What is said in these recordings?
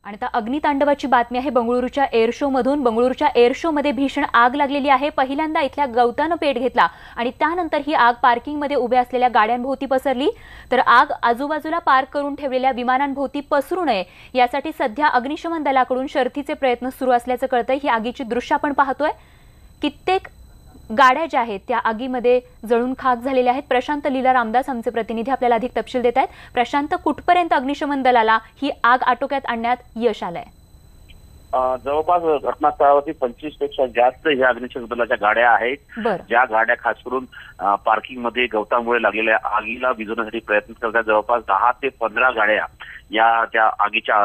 आणि आता अग्नितांडवाची बातमी आहे बंगळुरूच्या एअर शो मधून। बंगळुरूच्या एअर शो मध्ये भीषण आग लागलेली आहे। पहिल्यांदा इथल्या गवताने पेट घेतला आणि त्यानंतर ही आग पार्किंग मध्ये उभ्या असलेल्या गाड्यांभोवती पसरली। तर आग आजूबाजूला पार्क करून ठेवलेल्या विमानांभोवती पसरू नये यासाठी सध्या अग्निशमन दलाकडून शर्थीचे प्रयत्न सुरू असल्याचं कळतंय। ही आगीची दृश्य आपण पाहतोय। कित्येक गाड्या ज्या आहेत त्या आगीमध्ये जळून खाक झालेल्या आहेत। प्रशांत लीला रामदास आमचे प्रतिनिधी आपल्याला अधिक तपशील देत आहेत। प्रशांत, कुठपर्यंत अग्निशमन दलाला ही आग आटोक्यात आणण्यात यश आलंय? जवळपास घटनास्थळावरती 25 पेक्षा जास्त ह्या अग्निशमन दलाच्या गाड्या आहेत, ज्या गाड्या खास करून पार्किंग मध्ये गवतामुळे लागलेल्या आगीला विझवण्यासाठी प्रयत्न करतात। जवळपास 10 ते 15 गाड्या या त्या आगीच्या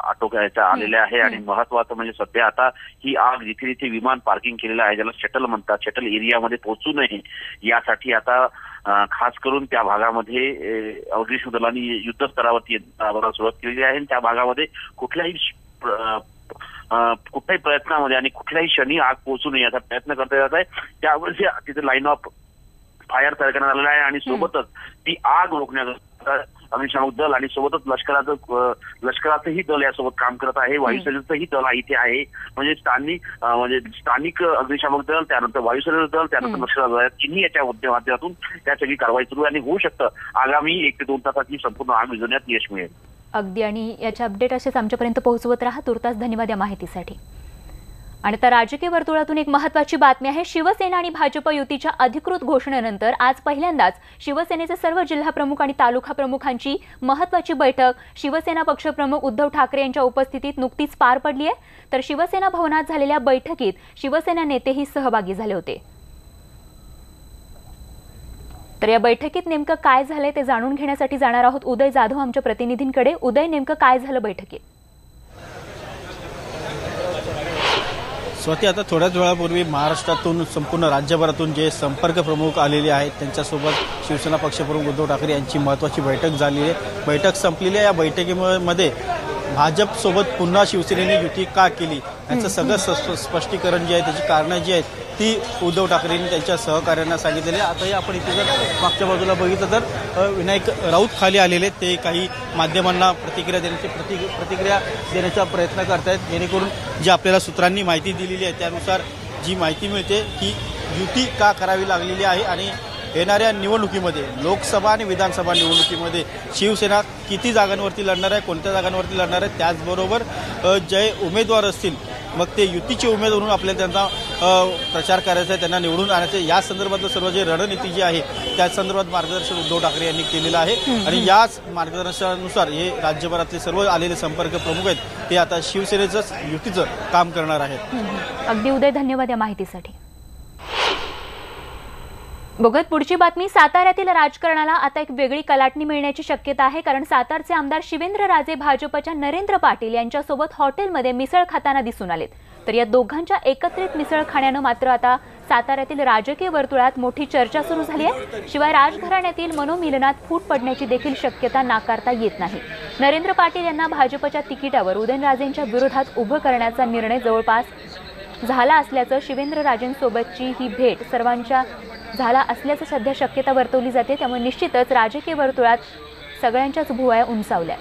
आटोक्यात आलेल्या आहे। आणि महत्वाचं म्हणजे सध्या आता ही आग जिथे जिथे विमान पार्किंग केलेलं आहे, ज्याला शटल म्हणतात, शटल एरियामध्ये पोहोचू नये यासाठी आता खास करून त्या भागामध्ये अग्निशमन दलांनी युद्धस्तरावरती सुरुवात केलेली आहे। त्या भागामध्ये कुठल्याही प्रयत्नामध्ये आणि कुठल्याही क्षणी आग पोहोचू नये याचा प्रयत्न करता येत आहे। त्यावेळी तिथे लाईन ऑफ फायर तयार करण्यात आलेला आहे आणि सोबतच ती आग रोखण्याचा अग्निशामक दल आणि सोबतच लष्कराचंही दल यासोबत काम करत आहे। वायुसेनेचंही दल इथे आहे। म्हणजे स्थानिक अग्निशामक दल, त्यानंतर वायुसेनेचं दल, त्यानंतर लष्कराचं दल, तिन्ही याच्या माध्यमातून त्या सगळी कारवाई सुरू आहे आणि होऊ शकतं आगामी 1 ते 2 तासात ही संपूर्ण आग विझवण्यात यश मिळेल। अगदी, आणि याचे अपडेट असेच आमच्यापर्यंत पोहोचवत राहा। तुर्तास धन्यवाद या माहितीसाठी। आणि तर राजकीय वर्तुळातून एक महत्त्वाची बातमी आहे। शिवसेना आणि भाजप युतीच्या अधिकृत घोषणेनंतर आज पहिल्यांदाच शिवसेनेचे सर्व जिल्हा प्रमुख आणि तालुका प्रमुखांची महत्त्वाची बैठक शिवसेना पक्षप्रमुख उद्धव ठाकरे यांच्या उपस्थितीत नुकतीच पार पडली आहे। तर शिवसेना भवनात झालेल्या बैठकीत शिवसेना नेतेही सहभागी झाले होते। तर या बैठकीत नेमकं काय झालंय ते जाणून घेण्यासाठी जाणार आहोत उदय जाधव आमच्या प्रतिनिधींकडे। उदय, नेमकं काय झालं बैठकीत? स्वतः आता थोड्याच वेळापूर्वी महाराष्ट्रातून संपूर्ण राज्यभरातून जे संपर्क प्रमुख आलेले आहेत त्यांच्यासोबत शिवसेना पक्षप्रमुख उद्धव ठाकरे यांची महत्त्वाची बैठक झाली आहे। बैठक संपलेली आहे। या बैठकीमध्ये भाजपसोबत पुन्हा शिवसेनेने युती का केली याचं सगळं स्पष्टीकरण जे आहे, त्याची कारणं जी आहेत ती उद्धव ठाकरेंनी त्यांच्या सहकार्यांना सांगितलेली आहे। आताही आपण इथे जर मागच्या बाजूला बघितलं तर विनायक राऊत खाली आलेले, ते काही माध्यमांना प्रतिक्रिया देण्याचा प्रयत्न करतायत, जेणेकरून जी आपल्याला सूत्रांनी माहिती दिलेली आहे त्यानुसार जी माहिती मिळते की युती का करावी लागलेली आहे आणि येणाऱ्या निवडणुकीमध्ये लोकसभा आणि विधानसभा निवडणुकीमध्ये शिवसेना किती जागांवरती लढणार आहे, कोणत्या जागांवरती लढणार आहे, त्याचबरोबर जे उमेदवार असतील मग ते युतीचे उमेदवार म्हणून आपल्याला त्यांना प्रचार करायचा आहे, त्यांना निवडून आणायचं आहे, या संदर्भातलं सर्व जे रणनीती जी आहे त्या संदर्भात मार्गदर्शन उद्धव ठाकरे यांनी केलेलं आहे। आणि याच मार्गदर्शनानुसार हे राज्यभरातले सर्व आलेले संपर्क प्रमुख आहेत ते आता शिवसेनेचं युतीचं काम करणार आहेत। अगदी उदय, धन्यवाद या माहितीसाठी। बघत पुढची बातमी। साताऱ्यातील राजकारणाला आता एक वेगळी कलाटणी मिळण्याची शक्यता आहे, कारण सातारचे आमदार शिवेंद्रराजे भाजपच्या नरेंद्र पाटील यांच्यासोबत हॉटेलमध्ये मिसळ खाताना दिसून आलेत। तर या दोघांच्या एकत्रित मिसळ खाण्यानं मात्र आता साताऱ्यातील राजकीय वर्तुळात मोठी चर्चा सुरू झाली आहे। शिवाय राजघराण्यातील मनोमिलनात फूट पडण्याची देखील शक्यता नाकारता येत नाही। नरेंद्र पाटील यांना भाजपच्या तिकिटावर उदयनराजेंच्या विरोधात उभं करण्याचा निर्णय जवळपास झाला असल्याचं, शिवेंद्रराजेंसोबतची ही भेट सर्वांच्या झाला असल्याचं सध्या शक्यता वर्तवली जाते। त्यामुळे निश्चितच राजकीय वर्तुळात सगळ्यांच्याच भुवया उंचावल्या।